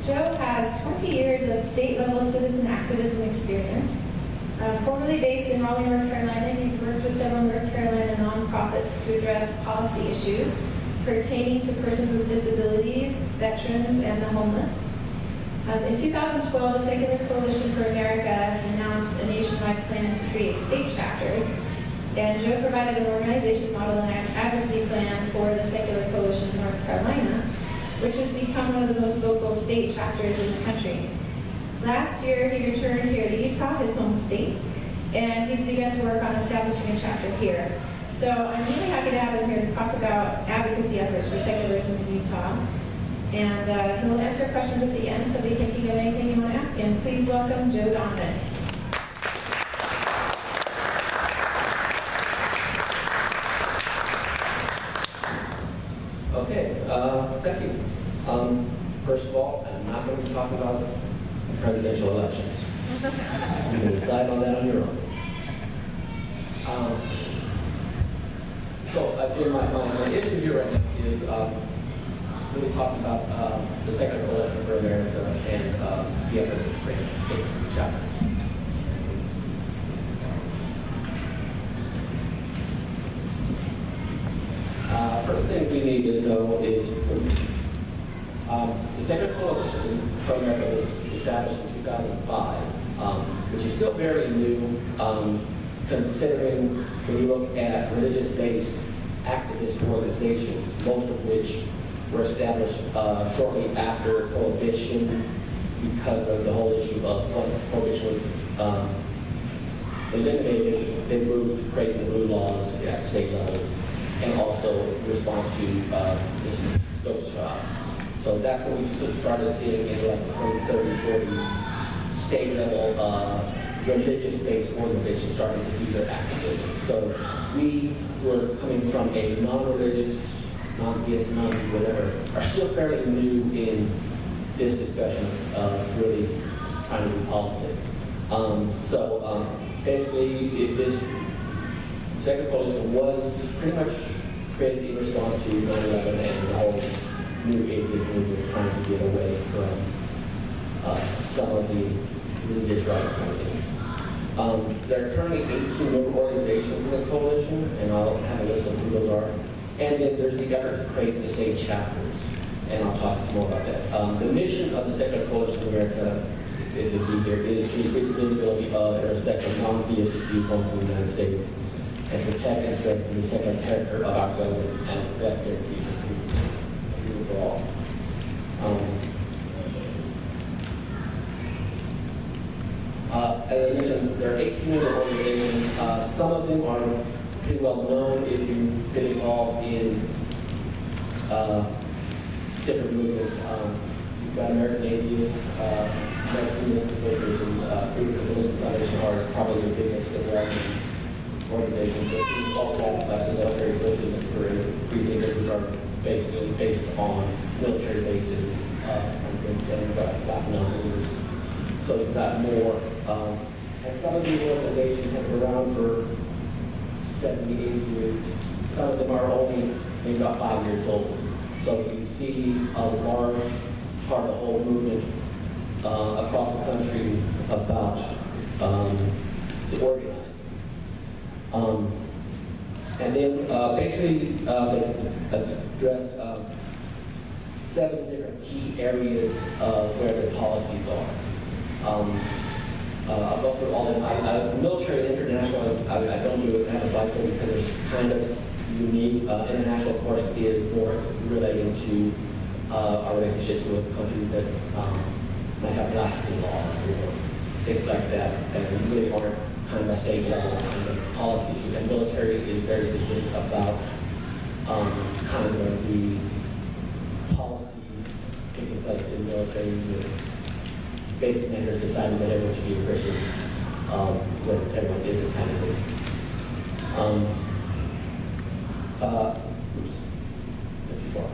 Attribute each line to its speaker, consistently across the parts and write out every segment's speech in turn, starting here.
Speaker 1: Joe has 20 years of state-level citizen activism experience. Formerly based in Raleigh, North Carolina, he's worked with several North Carolina nonprofits to address policy issues pertaining to persons with disabilities, veterans, and the homeless. In 2012, the Secular Coalition for America announced a nationwide plan to create state chapters, and Joe provided an organization model and advocacy plan for the Secular Coalition of North Carolina, which has become one of the most vocal state chapters in the country. Last year, he returned here to Utah, his home state, and he's begun to work on establishing a chapter here. So I'm really happy to have him here to talk about advocacy efforts for secularism in Utah. And he'll answer questions at the end, so be thinking of anything you want to ask him. Please welcome Joe Donovan.
Speaker 2: Okay, thank you. First of all, I'm not going to talk about presidential elections. You can decide on that on your own. My issue here right now is really talking about the Secular Coalition for America and the effort to create a state chapter. First thing we need to know is the Secular Coalition for America was established in 2005, which is still very new, considering when you look at religious-based activist organizations, most of which were established shortly after Prohibition because of the whole issue of once Prohibition was eliminated, they moved to create new laws at state levels, and also in response to this Stokes trial. So that's when we started seeing in like the 20s, 30s, 40s, state-level religious-based organizations starting to do their activism. So we were coming from a non-religious, non-theist, whatever, are still fairly new in this discussion of really trying to do politics. Basically, this Secular Coalition was pretty much created in response to 9/11 and the whole new atheist movement trying to get away from some of the religious right politics. There are currently 18 member organizations in the coalition, and I'll have a list of who those are. And then there's the effort to create the state chapters, and I'll talk some more about that. The mission of the Secular Coalition of America, as you see here, is to increase the visibility of and respect for non-theistic viewpoints in the United States, and protect and strengthen the secular character of our government and the best guarantee for all. As I mentioned, there are 18 member organizations. Some of them are pretty well known if you've been involved in different movements. You've got American Atheists, American Humanist Association, Freedom of Religion Foundation are probably the biggest organizations. But you also have the military socialist careers, free thinkers, which are basically based on military-based and black non-believers. So you've got more. And some of these organizations have been around for 70, 80 years. Some of them are only maybe about 5 years old. So you see a large part of the whole movement across the country about the organizing. And then basically they addressed 7 different key areas of where the policies are. I'll go through all of them. Military and international, I don't have a slide for because it's kind of unique. International, of course, is more relating to our relationships with countries that might have blasphemy laws or things like that, and really aren't kind of a state level kind of policy issue. And military is very specific about kind of the policies taking place in military with basic measures deciding that everyone should be a Christian when everyone isn't kind of things. Oops, not too far.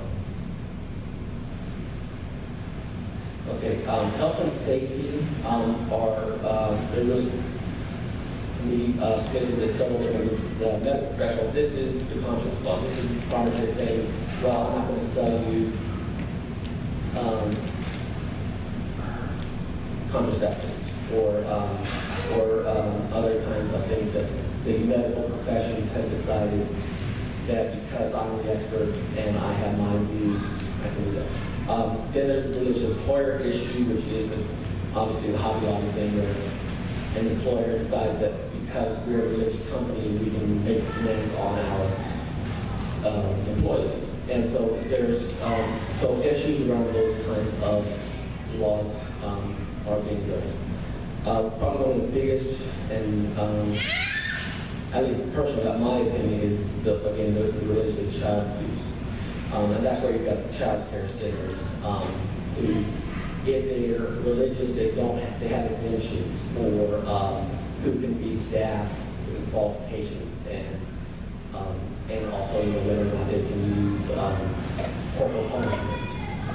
Speaker 2: Okay, health and safety are they're really split into several different medical professionals. This is the conscience law. This is pharmacists saying, well, I'm not going to sell you contraceptives or other kinds of things that the medical professions have decided that because I'm the expert and I have my views, I can do that. Then there's the religious employer issue, which is obviously the Hobby Lobby thing where an employer decides that because we're a religious company, we can make demands on our employees. And so there's so issues around those kinds of laws are being addressed. Probably one of the biggest and at least personally, my opinion, is the religious child abuse. And that's where you've got child care centers who, if they're religious, they have exemptions for who can be staff with qualifications and also whether or not they can use corporal punishment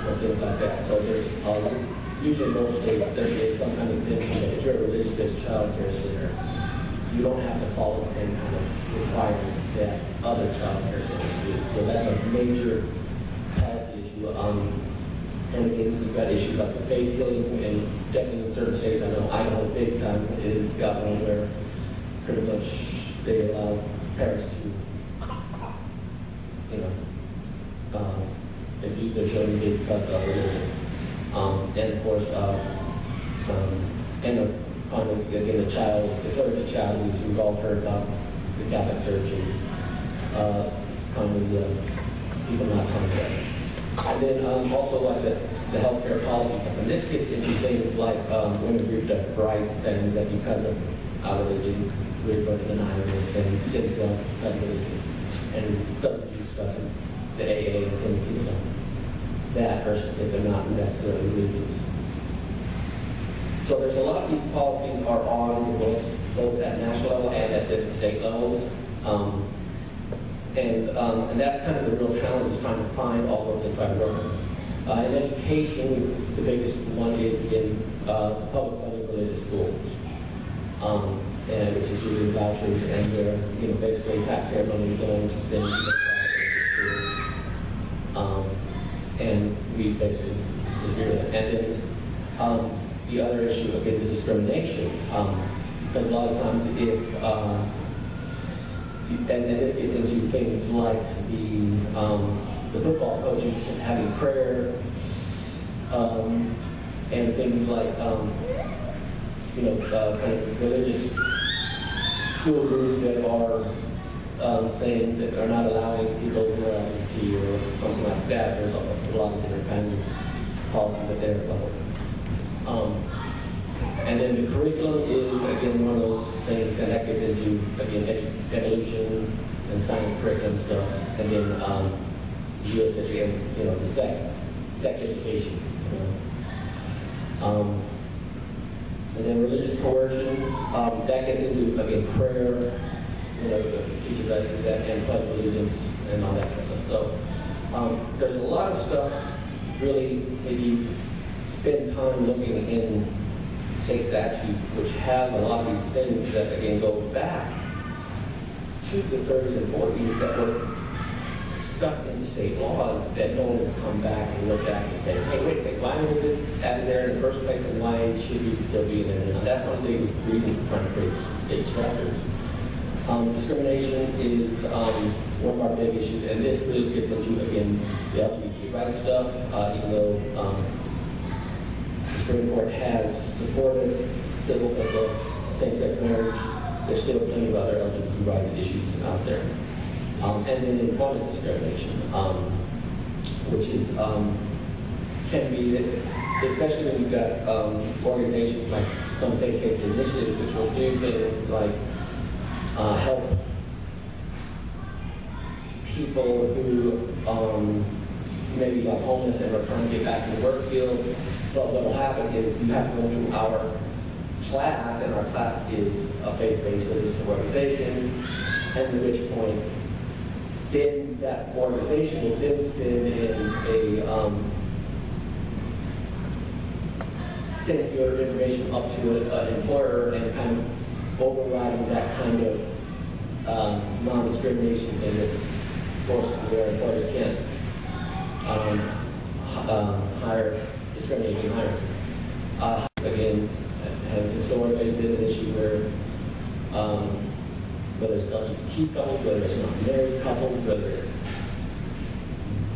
Speaker 2: or things like that. So there's usually in most states there is some kind of exemption that if you're a religious child care center, you don't have to follow the same kind of requirements that other child care centers do. So that's a major policy issue. And again, you've got issues like the faith healing, and definitely in certain states, I know Idaho big time is got one where pretty much they allow parents to, abuse their children because of religion. And of course, again, the clergy child abuse, we've all heard about the Catholic Church and people not coming together. And then also like the healthcare policy stuff. And this gets into things like women's reproductive rights and that because of our religion, we're going to deny this and stem cell religion and substance abuse stuff is the AA and some people don't. That person if they're not necessarily religious. So there's a lot of these policies are on the books, both at national level and at different state levels. And that's kind of the real challenge is trying to find all those and try to work them. In education, the biggest one is in public funding religious schools, and which is usually vouchers, and they're basically taxpayer money going to send to the schools. And we basically disagree with that. And then the other issue, again, the discrimination, because a lot of times if and this gets into things like the football coaches having prayer, and things like kind of religious school groups that are saying that are not allowing people who are LGBT or something like that. There's a lot of different kinds of policies that they're following. And then the curriculum is, again, one of those things, and that gets into, again, evolution and science curriculum stuff, and then U.S. history and, the sex education. And then religious coercion, that gets into, again, prayer, teaching that and pledge allegiance and all that kind of stuff. So there's a lot of stuff, really, if you spend time looking in state statutes, which have a lot of these things that, again, go back to the 30s and 40s that were stuck into state laws that no one has come back and looked at and said, hey, wait a second, why was this added there in the first place and why should we still be there? And that's one of the biggest reasons for trying to create state chapters. Discrimination is one of our big issues, and this really gets into, again, the LGBT rights stuff, even though the Supreme Court has supported civil same-sex marriage, there's still plenty of other LGBT rights issues out there. And then employment discrimination, which is, can be, especially when you've got organizations like some faith-based initiatives which will do things like help people who maybe got homeless and are trying to get back in the work field. But what will happen is you have to go through our class, and our class is a faith-based religious organization, and at which point then that organization will then send in send your information up to an employer and kind of overriding that kind of non-discrimination thing that, of course, where employers can't hire discrimination hiring. Again, LGBTQ couples, whether it's non-married couples, whether it's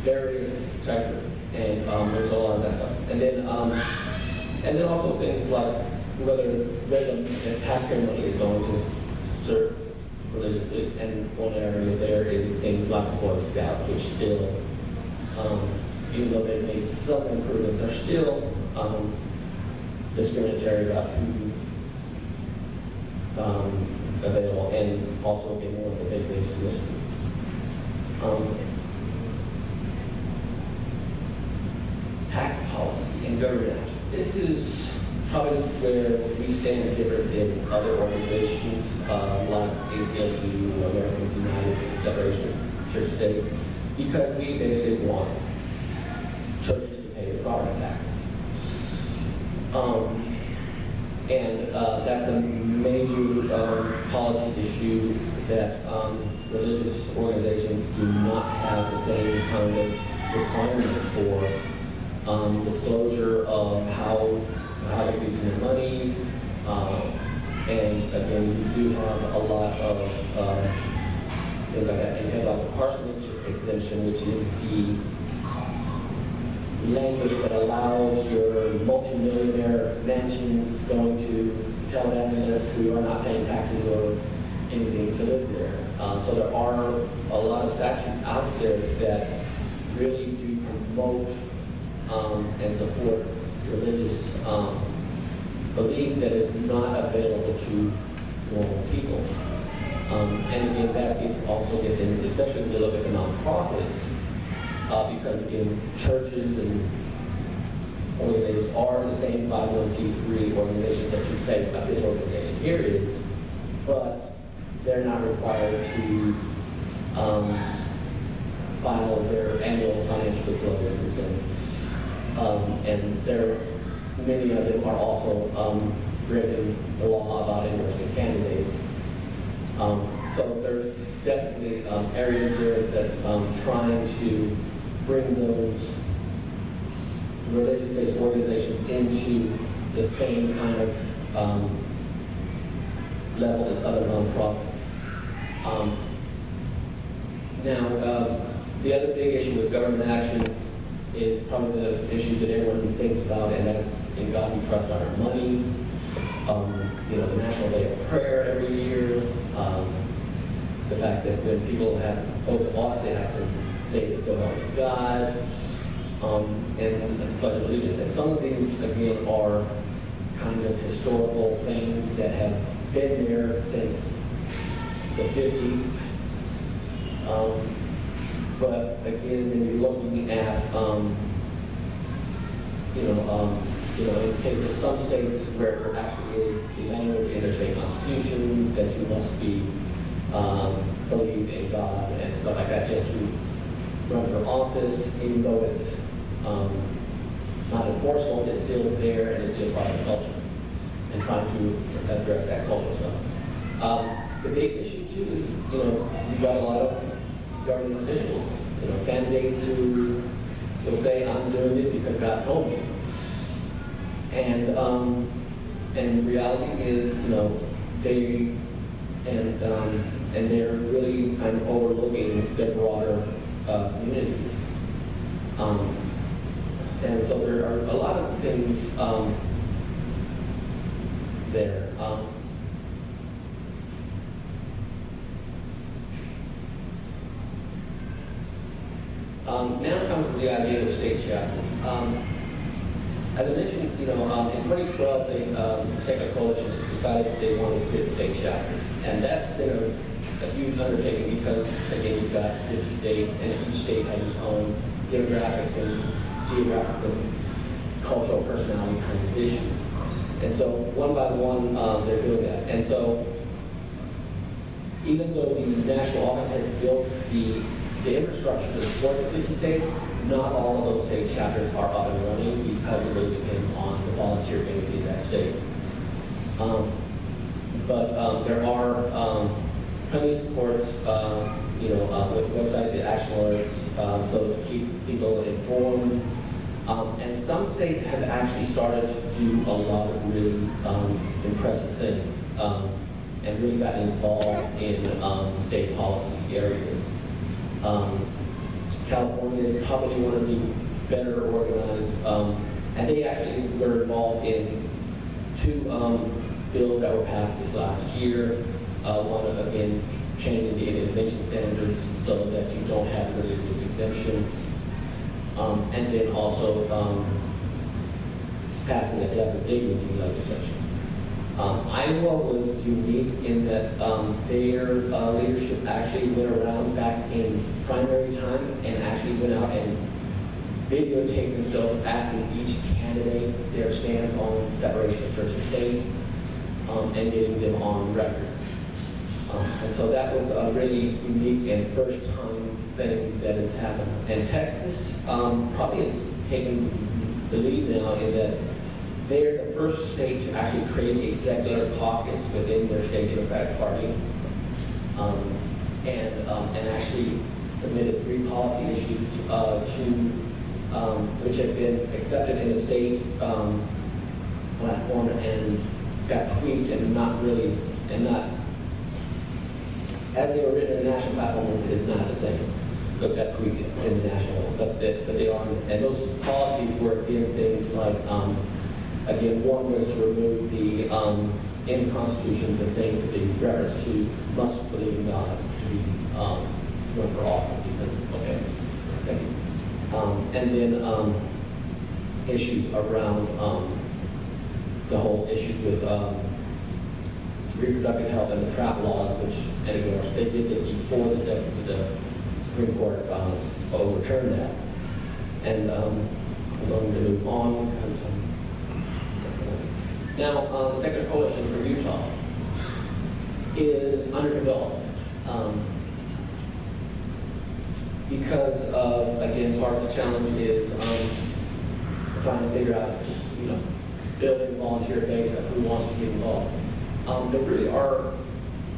Speaker 2: various types of, and there's a lot of that stuff. And then also things like whether the taxpayer money is going to serve religiously, and one area there is things like Boy Scouts, which still, even though they've made some improvements, are still discriminatory about who's available, and also get more of the faith-based religion. Tax policy and government action. This is probably where we stand different than other organizations like ACLU, Americans United for the Separation of Church and State, because we basically want churches to pay the property taxes. And that's a major policy issue that religious organizations do not have the same kind of requirements for disclosure of how they're using their money. And again, we do have a lot of things like that. And you have like the parsonage exemption, which is the language that allows your multimillionaire mansions going to televangelists who are not paying taxes or anything to live there. So there are a lot of statutes out there that really do promote and support religious belief that is not available to normal people. And again, that also gets in, especially when you look at the nonprofits, because again, churches and organizations are the same 501c3 organizations that you say about this organization here is, but they're not required to file their annual financial disclosures, and many of them are also breaking the law about endorsing candidates. So there's definitely areas there that trying to bring those religious-based organizations into the same kind of level as other nonprofits. Now, the other big issue with government action is probably the issues that everyone thinks about, and that's in God we trust our money, the National Day of Prayer every year, the fact that when people have oath of office, they have to say this so help me God, and the Pledge of Allegiance. And some of these, again, are kind of historical things that have been there since the 50s. But again, when you're looking at, in case of some states where there actually is the language in their state constitution that you must be believe in God and stuff like that just to run for office, even though it's not enforceable, it's still there and it's still part of the culture, and trying to address that cultural stuff. The big issue too is, you've got a lot of government officials, candidates who will say, I'm doing this because God told me. And reality is, they're really kind of overlooking their broader communities. And so there are a lot of things there. Now comes the idea of state chapter. As I mentioned, in 2012, the Secular Coalition decided they wanted to create state chapters, and that's been a huge undertaking because, again, you've got 50 states, and each state has its own demographics and geographics and cultural personality kind of issues. And so, one by one, they're doing that. And so, even though the national office has built the infrastructure to support the 50 states, not all of those state chapters are up and running because it really depends on the volunteer base in that state. But there are plenty of supports, with the website, the action alerts, so to keep people informed. And some states have actually started to do a lot of really impressive things. and really gotten involved in state policy areas. California is probably one of the better organized, and they actually were involved in two bills that were passed this last year. One, again, changing the immunization standards so that you don't have religious exemptions, and then also passing a death of dignity legislation. Iowa was unique in that their leadership actually went around back in primary time and actually went out and videotaped themselves asking each candidate their stance on separation of church and state, and getting them on record. And so that was a really unique and first time thing that has happened. And Texas probably has taken the lead now in that they're the first state to actually create a secular caucus within their state Democratic Party, and actually submitted 3 policy issues which have been accepted in the state platform and got tweaked and not as they were written in the national platform is not the same. So it got tweaked in the national, but they are, and those policies were again things like, again, one was to remove the in the Constitution the reference to must believe in God to run for office. Okay, thank you. And then issues around the whole issue with reproductive health and the trap laws, which, and again, they did this before the Supreme Court overturned that. And I'm going to move on. Now, the Secular Coalition for Utah is underdeveloped because of, again, part of the challenge is trying to figure out, building a volunteer base of who wants to get involved. There really are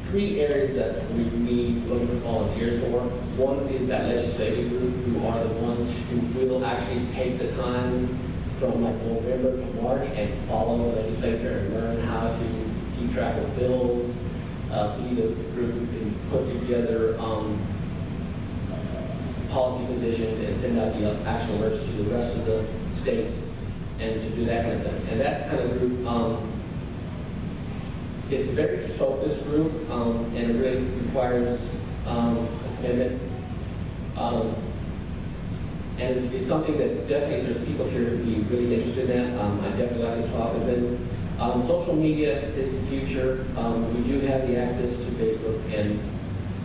Speaker 2: 3 areas that we need looking for volunteers for. One is that legislative group who are the ones who will actually take the time from like November to March and follow the legislature and learn how to keep track of bills, be the group who can put together policy positions and send out the action alerts to the rest of the state and to do that kind of thing. And that kind of group, it's a very focused group and it really requires commitment. And it's something that definitely there's people here who'd be really interested in that. I definitely like to talk with them. Social media is the future. We do have the access to Facebook and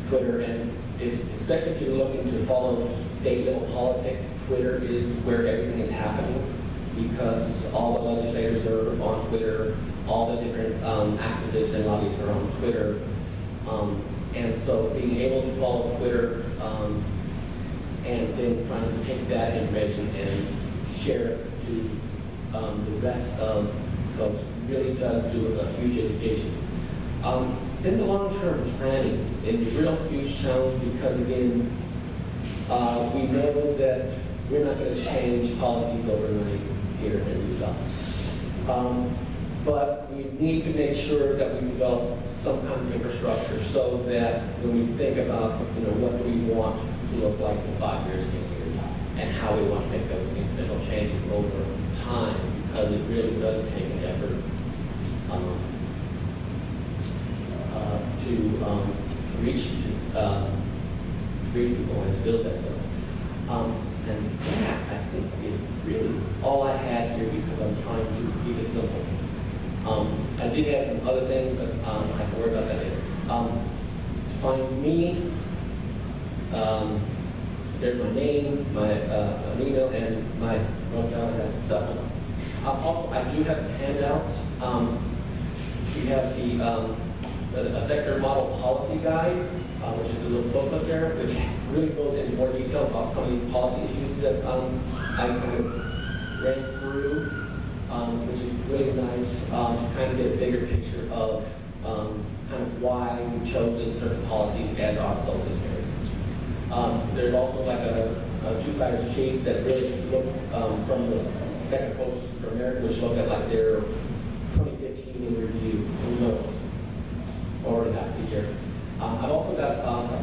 Speaker 2: Twitter, and especially if you're looking to follow state level politics, Twitter is where everything is happening because all the legislators are on Twitter, all the different activists and lobbyists are on Twitter. And so being able to follow Twitter and then trying to take that information and share it to the rest of folks really does do a huge education. Then the long-term planning is a real huge challenge because, again, we know that we're not going to change policies overnight here in Utah. But we need to make sure that we develop some kind of infrastructure so that when we think about, what do we want to look like in 5 years, 10 years, and how we want to make those incremental changes over time, because it really does take an effort to reach people and to build that stuff. And that, I think, is really all I had here because I'm trying to keep it simple. I did have some other things, but I can worry about that later. To find me, there's my name, my email, and my North Carolina cell phone. Also, I do have some handouts. We have a sector model policy guide, which is a little booklet there, which really goes into more detail about some of these policy issues that I kind of ran through, which is really nice to kind of get a bigger picture of kind of why we've chosen certain policies as our focus area. There's also like a two-sided sheet that really look from the Second Coalition for America, which look at like their 2015 in review notes, or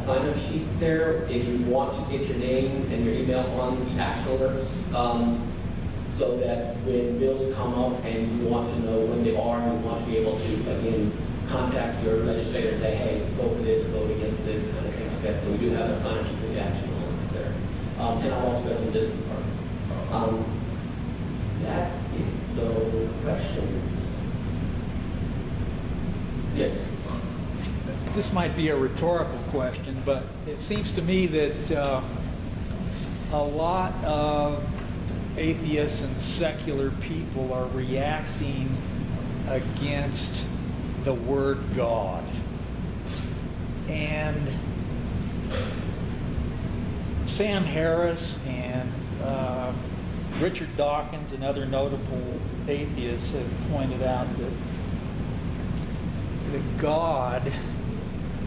Speaker 2: sign-up sheet there if you want to get your name and your email on the action alerts, so that when bills come up and you want to know when they are, you want to be able to, again, contact your legislator and say, hey, vote for this, vote against this, kind of thing like that. So we do have a sign-up sheet with the action alerts there. And I've also got some business cards. That's it. So, questions? Yes?
Speaker 3: This might be a rhetorical question, but it seems to me that a lot of atheists and secular people are reacting against the word God. And Sam Harris and Richard Dawkins and other notable atheists have pointed out that God,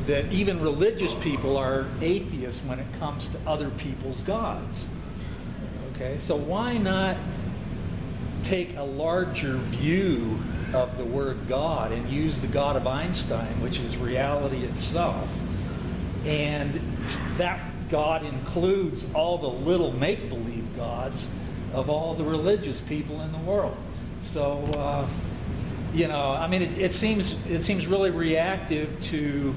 Speaker 3: that even religious people are atheists when it comes to other people's gods. Okay, so why not take a larger view of the word God and use the God of Einstein, which is reality itself, and that God includes all the little make-believe gods of all the religious people in the world. So, you know, I mean, it seems really reactive to.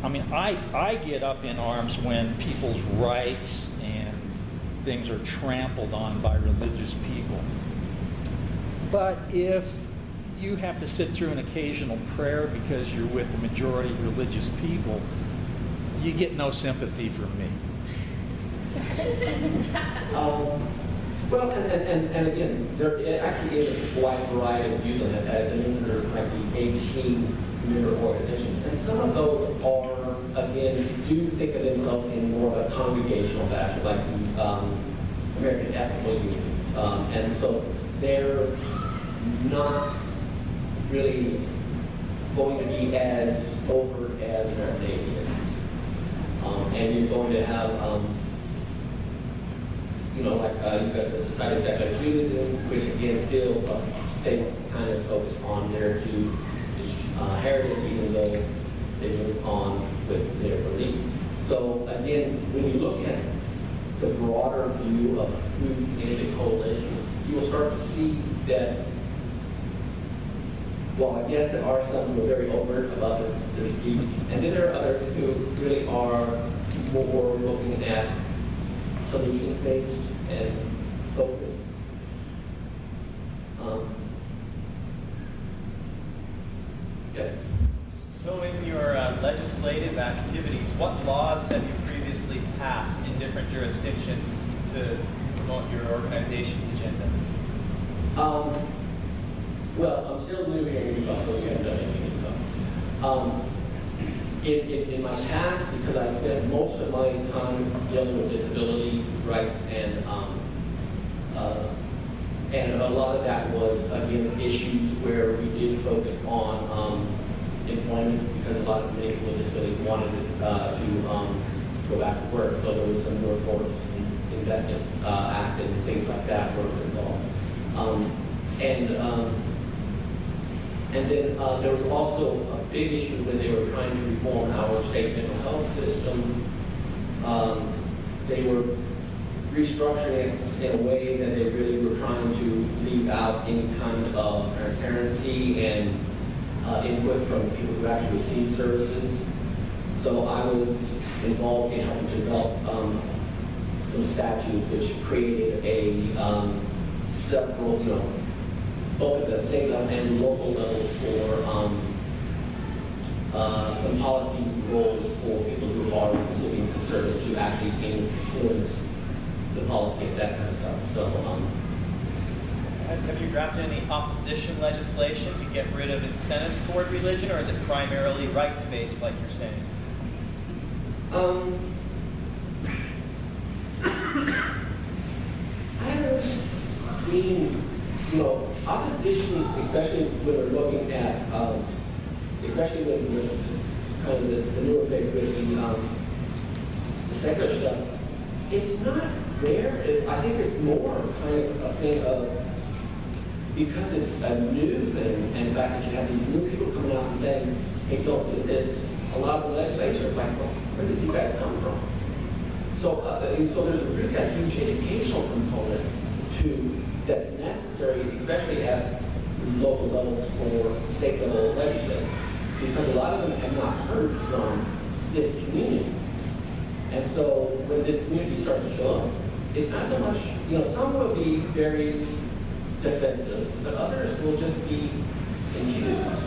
Speaker 3: I mean, I get up in arms when people's rights and things are trampled on by religious people. But if you have to sit through an occasional prayer because you're with the majority of religious people, you get no sympathy from me.
Speaker 2: Well, and again, there actually is a wide variety of views on it. As I mentioned, there's like the 18 member organizations, and some of those are, again, do think of themselves in more of a congregational fashion, like the American Ethical Union. And so they're not really going to be as overt as American atheists. And you're going to have, you know, like you've got the Society of Secular Judaism, which again still stay kind of focused on their Jewish heritage, even though they move on with their beliefs. So again, when you look at the broader view of who's in the coalition, you will start to see that, well, I guess there are some who are very overt about their speech, and then there are others who really are more looking at solutions-based and focused. Yes?
Speaker 4: So in your legislative activities, what laws have you previously passed in different jurisdictions to promote your organization's agenda?
Speaker 2: Well, I'm still new here in Utah, so we haven't done anything in Utah. In my past, because I spent most of my time dealing with disability rights and a lot of that was, again, issues where we did focus on employment, because a lot of people with disabilities wanted to go back to work. So there was some workforce investment act and things like that were involved. And then there was also a big issue when they were trying to reform our state mental health system. They were restructuring it in a way that they really were trying to leave out any kind of transparency and input from people who actually receive services. So I was involved in helping to develop some statutes which created a several, you know, both at the state level and local level for some policy roles for people who are recipients of service to actually influence the policy and that kind of stuff. So,
Speaker 4: have you drafted any opposition legislation to get rid of incentives toward religion, or is it primarily rights-based, like you're saying?
Speaker 2: I haven't seen, you know, opposition, especially when we're looking at, especially when we're kind of the newer faith with the secular stuff. It's not there. I think it's more kind of a thing of, because it's a new thing, and the fact that you have these new people coming out and saying, hey, don't do this, a lot of the legislature is like, well, where did you guys come from? So, so there's really a huge educational component that's necessary, especially at local levels for state level legislators, because a lot of them have not heard from this community. And so when this community starts to show up, it's not so much, some will be very defensive, but others will just be confused.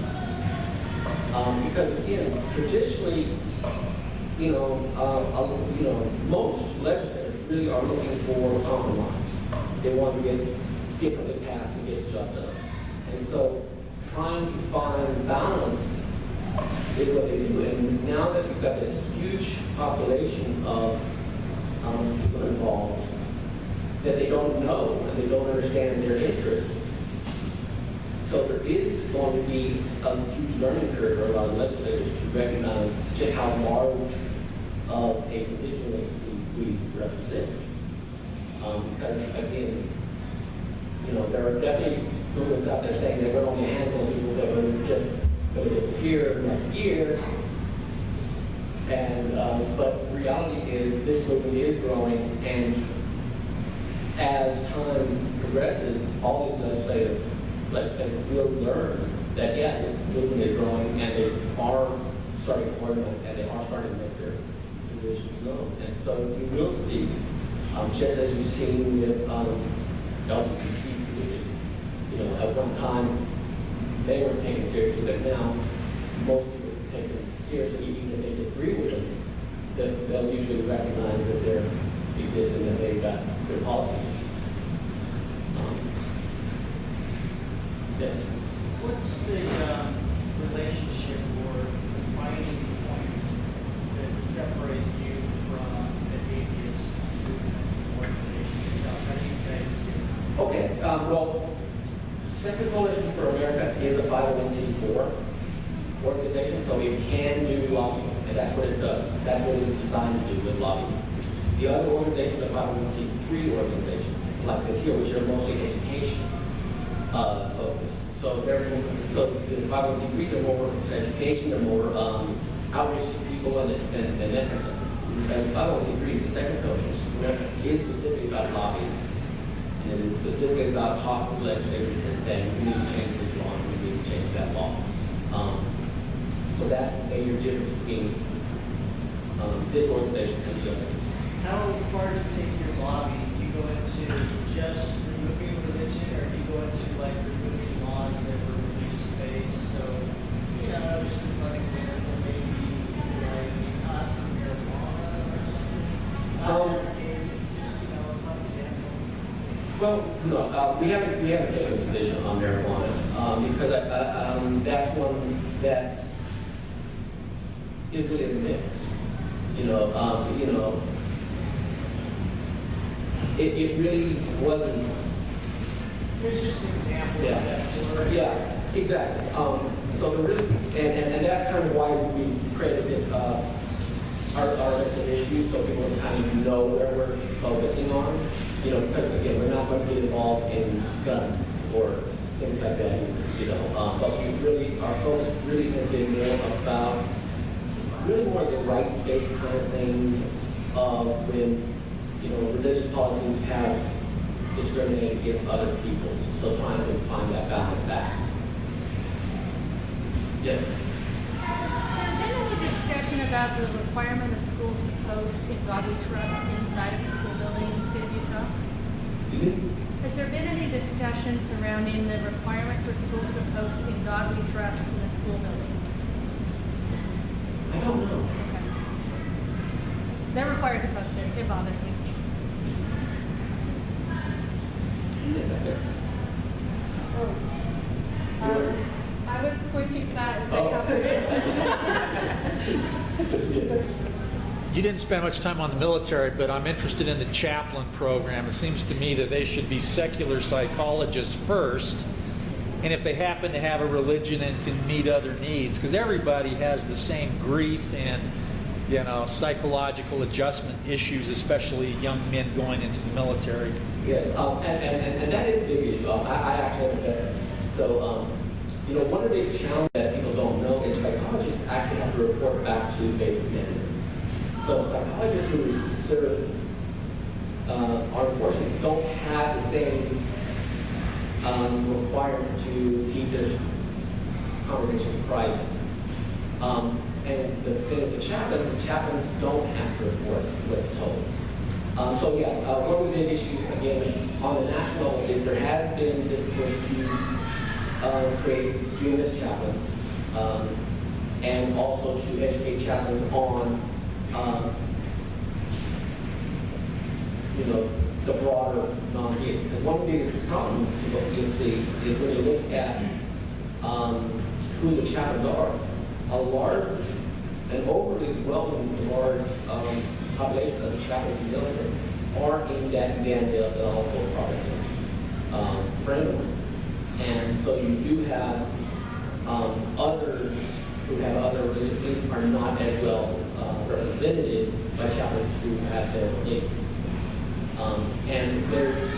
Speaker 2: Because again, traditionally, most legislators really are looking for compromise. They want to get something passed and get the job done. And so trying to find balance is what they do. And now that you've got this huge population of people involved that they don't know and they don't understand their interests, so there is going to be a huge learning curve for a lot of legislators to recognize just how large of a constituency we represent. Because again, there are definitely movements out there saying that there are only a handful of people that are just going to disappear next year. And but reality is this movement is growing, and as time progresses, all these legislators will learn that this movement is growing, and they are starting to organize, and they are starting to make their positions known. And so you will see, just as you've seen with LGBT community, at one time they weren't taken seriously, but now most people take them seriously, even if they disagree with them. They'll usually recognize that they're existing and they've got their policy issues. Yes.
Speaker 5: What's the relationship or defining points that separate you from the atheist movement organization itself? How do you guys do?
Speaker 2: Okay. Well, Second Coalition for America is a 501c4 organization, so it can do lobbying, and that's what it does. That's what it was designed to do, with lobbying. The other organizations are 501c3 organizations, like this here, which are mostly education focused. So the 501c3s are more education, they're more outreach to people, and that kind of stuff. As 501c3, the Second Coalition is specifically about lobbying. And it's specifically about talking to legislators and saying, we need to change this law, we need to change that law. So that's a major difference between this organization and the others.
Speaker 5: How far do you take your lobbying? Do you go into just removing religion, or do you go into like removing laws that were religious based? So, just a fun example, maybe legalizing not marijuana or something. Just a fun example.
Speaker 2: Well, no, we haven't taken a position on marijuana because that's one that is really a mix. It really wasn't.
Speaker 5: There's just an example
Speaker 2: Yeah.
Speaker 5: of that.
Speaker 2: Yeah, exactly. So the really, and that's kind of why we created this our list of issues, so people kind of know where we're focusing on. Because again, we're not going to get involved in guns or things like that. But we really, our focus really has been more about really more of the rights-based kind of things when religious policies have discriminated against other people. So trying to find that balance back. Yes.
Speaker 6: There's been any discussion about the requirement of schools to post in God we trust inside of the school building in the state of Utah?
Speaker 2: Excuse me?
Speaker 6: Has there been any discussion surrounding the requirement for schools to post in God we trust in the school building?
Speaker 2: I don't know.
Speaker 6: Okay. They're required to post it. It bothers me.
Speaker 7: I was pointing to that and saying how
Speaker 3: You didn't spend much time on the military, but I'm interested in the chaplain program. It seems to me that they should be secular psychologists first, and if they happen to have a religion and can meet other needs, because everybody has the same grief and psychological adjustment issues, especially young men going into the military.
Speaker 2: Yes, and that is a big issue. I actually have a veteran. So, one of the big challenges that people don't know is psychologists actually have to report back to basic management. So psychologists who serve our enforcement don't have the same requirement to keep their conversation private. And the thing with the chaplains is chaplains don't have to report what's told. So yeah, one of the big issues, again, on the national is there has been this push to create humanist chaplains, and also to educate chaplains on, the broader non-gay. Because one of the biggest problems you'll see is when you look at who the chaplains are, a large and overly well-known large population of the chaplains in the military are in that evangelical Protestant framework. And so you do have others who have other religious beliefs are not as well represented by chaplains who have their beliefs. And there's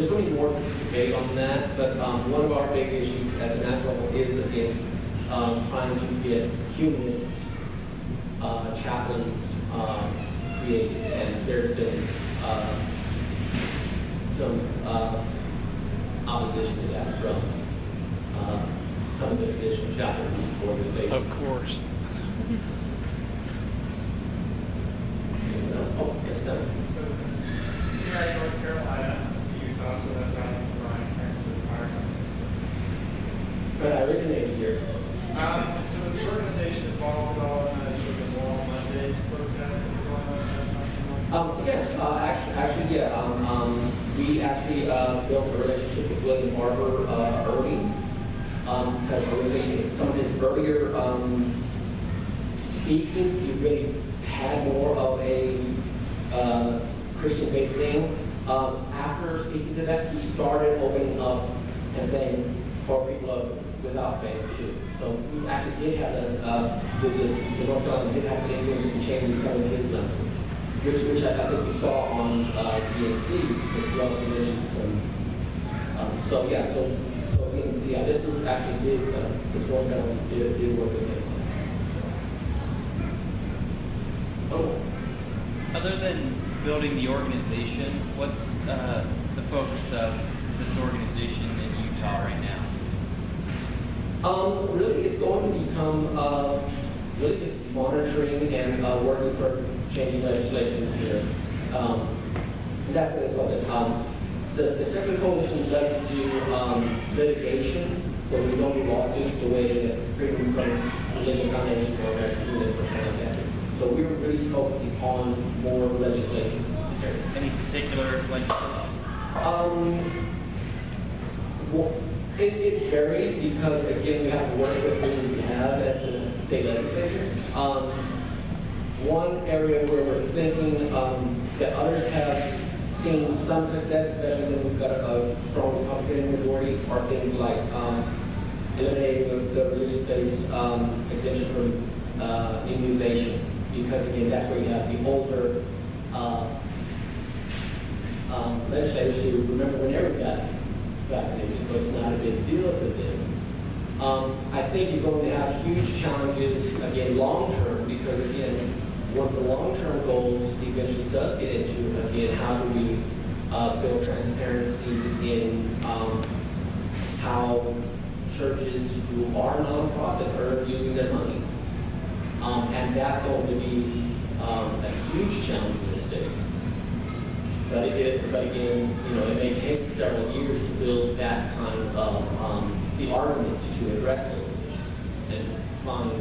Speaker 2: going to be more debate on that, but one of our big issues at the national level is, again, trying to get humanist chaplains created, and there's been some opposition to that from some of the traditional chaplain organizations.
Speaker 3: Of course.
Speaker 2: Oh, yes, no.
Speaker 8: Here in North Carolina, Utah, so that's out of Ryan, Transit Fire Company.
Speaker 2: But I originated here.
Speaker 8: So is the organization involved at all in the sort of Moral Mondays protests that are going on?
Speaker 2: Yes, actually, yeah. We actually built a relationship with William Barber early, because some of his earlier speakings, he really had more of a Christian-based thing. After speaking to that, he started opening up and saying, for people without faith too. So we actually did have the North Carolina did have the influence in changing some of his language, which I think you saw on BNC, because he also mentioned some. So this group actually did this North Carolina did work with him. Oh.
Speaker 9: Other than building the organization, what's the focus of this organization in Utah right now?
Speaker 2: Really, it's going to become really just monitoring and working for changing legislation here. That's what it's focused on. The Secular Coalition doesn't do litigation, so we don't do lawsuits the way that Freedom from Religion Foundation or American Humanist or something like that. So we're really focusing on more legislation.
Speaker 9: Any particular legislation?
Speaker 2: Well, it varies because, again, we have to work with who we have at the state legislature. One area where we're thinking that others have seen some success, especially when we've got a strong Republican majority, are things like eliminating the religious-based exemption from immunization. Because, again, that's where you have the older legislators who remember when they got vaccinated, so it's not a big deal to them. I think you're going to have huge challenges, again, long-term, because, again, one of the long-term goals eventually does get into, again, how do we build transparency in how churches who are nonprofits are using their money. And that's going to be a huge challenge in the state. But again, it may take several years to build that kind of the arguments to address those issues and find